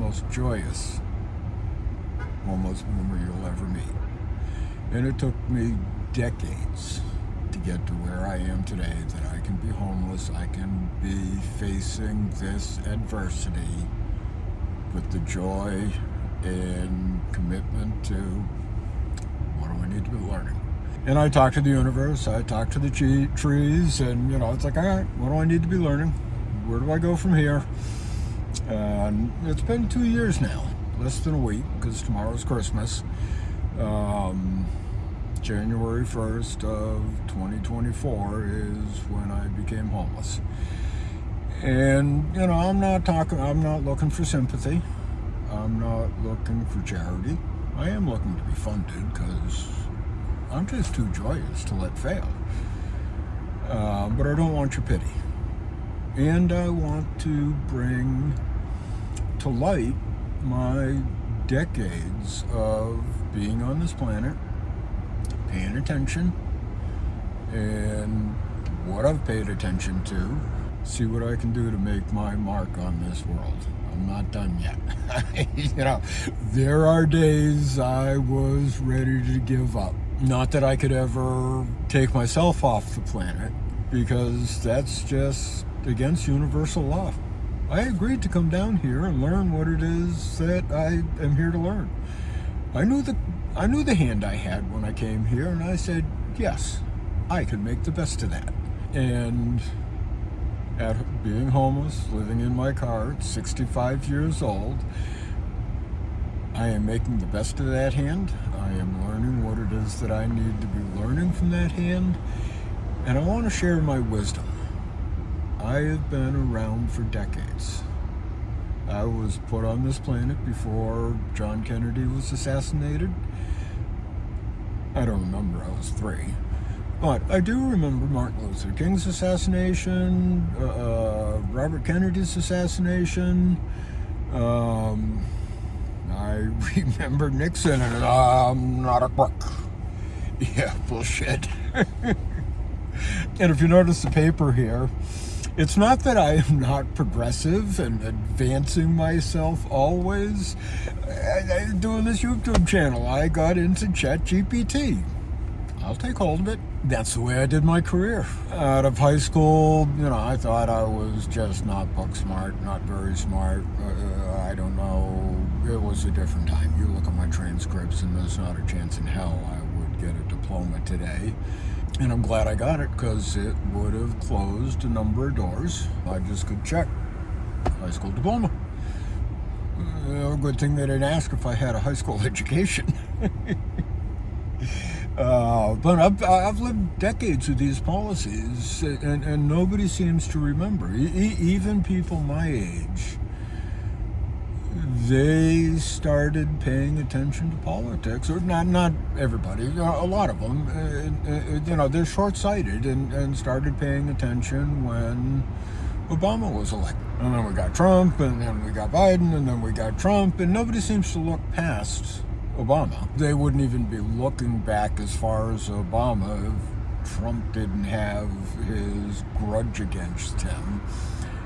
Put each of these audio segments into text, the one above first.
most joyous homeless boomer you'll ever meet. And it took me decades to get to where I am today, that I can be homeless, I can be facing this adversity with the joy and commitment to what do I need to be learning. And I talk to the universe, I talk to the trees, and it's like, all right, what do I need to be learning? Where do I go from here? And it's been 2 years now, less than a week, because tomorrow's Christmas. January 1st of 2024 is when I became homeless. And, I'm not looking for sympathy. I'm not looking for charity. I am looking to be funded because I'm just too joyous to let fail. But I don't want your pity. And I want to bring to light my decades of being on this planet, paying attention, and what I've paid attention to, see what I can do to make my mark on this world. I'm not done yet. There are days I was ready to give up. Not that I could ever take myself off the planet, because that's just against universal law. I agreed to come down here and learn what it is that I am here to learn. I knew the hand I had when I came here, and I said, yes, I could make the best of that. And at being homeless, living in my car at 65 years old, I am making the best of that hand. I am learning what it is that I need to be learning from that hand, and I want to share my wisdom. I have been around for decades. I was put on this planet before John Kennedy was assassinated. I don't remember, I was 3. But I do remember Martin Luther King's assassination, Robert Kennedy's assassination. I remember Nixon, and I'm not a crook. Yeah, bullshit. And if you notice the paper here, it's not that I am not progressive and advancing myself always. Doing this YouTube channel, I got into ChatGPT. I'll take hold of it. That's the way I did my career. Out of high school, I thought I was just not book smart, not very smart. I don't know. It was a different time. You look at my transcripts, and there's not a chance in hell I would get a diploma today. And I'm glad I got it, because it would have closed a number of doors. I just could check high school diploma. Good thing they didn't ask if I had a high school education. But I've lived decades with these policies, and nobody seems to remember. Even people my age, they started paying attention to politics, or not everybody, a lot of them. They're short-sighted and started paying attention when Obama was elected. And then we got Trump, and then we got Biden, and then we got Trump, and nobody seems to look past Obama. They wouldn't even be looking back as far as Obama if Trump didn't have his grudge against him.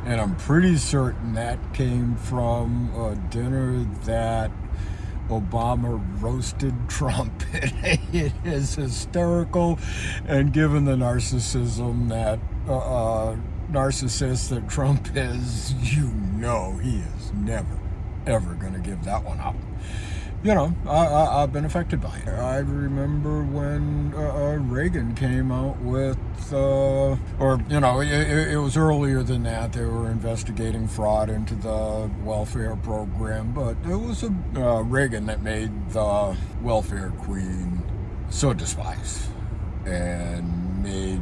And I'm pretty certain that came from a dinner that Obama roasted Trump. It is hysterical, and given the narcissism that narcissist that Trump is, he is never, ever going to give that one up. I've been affected by it. I remember when Reagan came out with, it was earlier than that. They were investigating fraud into the welfare program, but it was Reagan that made the welfare queen so despised and made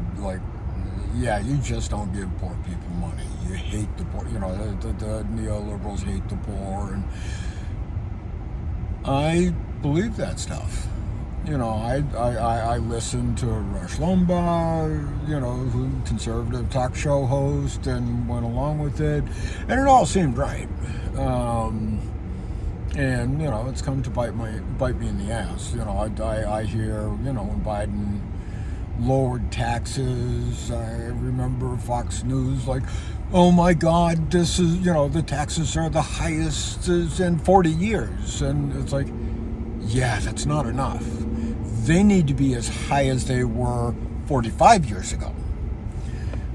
you just don't give poor people money. You hate the poor. The neoliberals hate the poor, and I believe that stuff. I listened to Rush Limbaugh, who conservative talk show host, and went along with it, and it all seemed right. And it's come to bite me in the ass. I hear when Biden lowered taxes. I remember Fox News like, oh my God, this is, the taxes are the highest in 40 years. And it's like, yeah, that's not enough. They need to be as high as they were 45 years ago.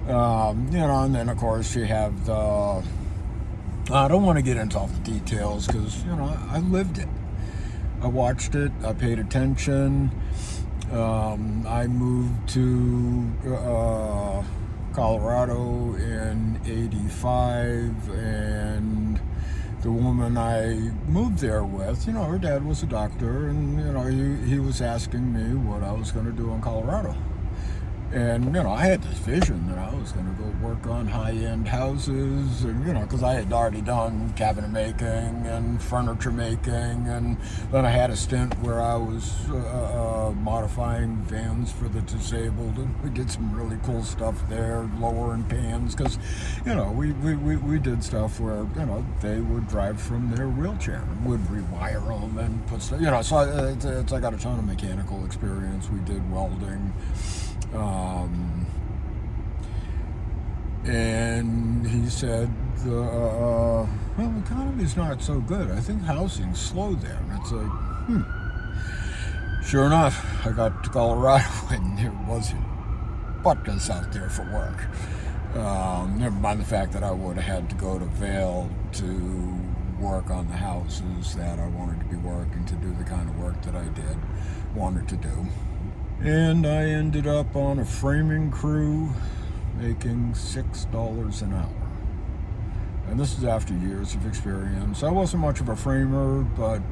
And then of course you have the, I don't want to get into all the details because, I lived it. I watched it, I paid attention. I moved to Colorado in '85, and the woman I moved there with, her dad was a doctor, and, he was asking me what I was going to do in Colorado. And, I had this vision that I was going to go work on high-end houses, and, because I had already done cabinet making and furniture making, and then I had a stint where I was modifying vans for the disabled, and we did some really cool stuff there, lowering pans, because, we did stuff where, they would drive from their wheelchair and would rewire them and put stuff, so I got a ton of mechanical experience. We did welding. And he said, well, the economy's not so good. I think housing's slow there. And it's like, Sure enough, I got to Colorado and there wasn't buttons out there for work. Never mind the fact that I would have had to go to Vail to work on the houses that I wanted to be working, to do the kind of work that I wanted to do. And I ended up on a framing crew making $6 an hour. And this is after years of experience. I wasn't much of a framer, but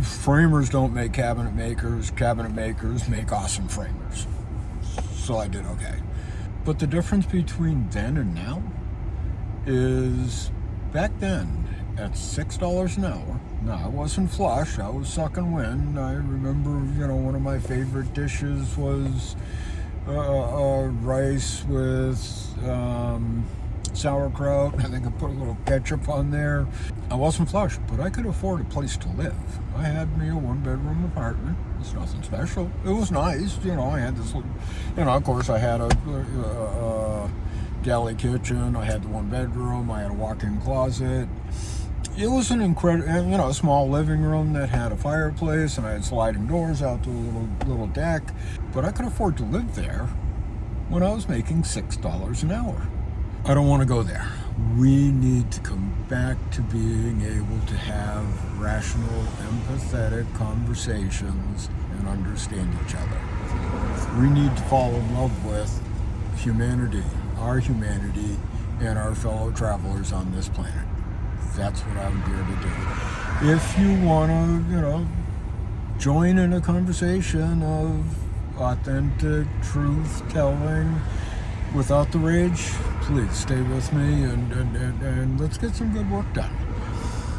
framers don't make cabinet makers. Cabinet makers make awesome framers. So I did okay. But the difference between then and now is back then, at $6 an hour. Now, I wasn't flush. I was sucking wind. I remember, one of my favorite dishes was rice with sauerkraut. I think I put a little ketchup on there. I wasn't flush, but I could afford a place to live. I had me a one-bedroom apartment. It's nothing special. It was nice. I had this, of course, I had a galley kitchen. I had the one bedroom. I had a walk-in closet. It was an incredible, a small living room that had a fireplace, and I had sliding doors out to a little deck. But I could afford to live there when I was making $6 an hour. I don't want to go there. We need to come back to being able to have rational, empathetic conversations and understand each other. We need to fall in love with humanity, and our fellow travelers on this planet. That's what I'm here to do. If you want to, join in a conversation of authentic truth-telling without the rage, please stay with me and let's get some good work done.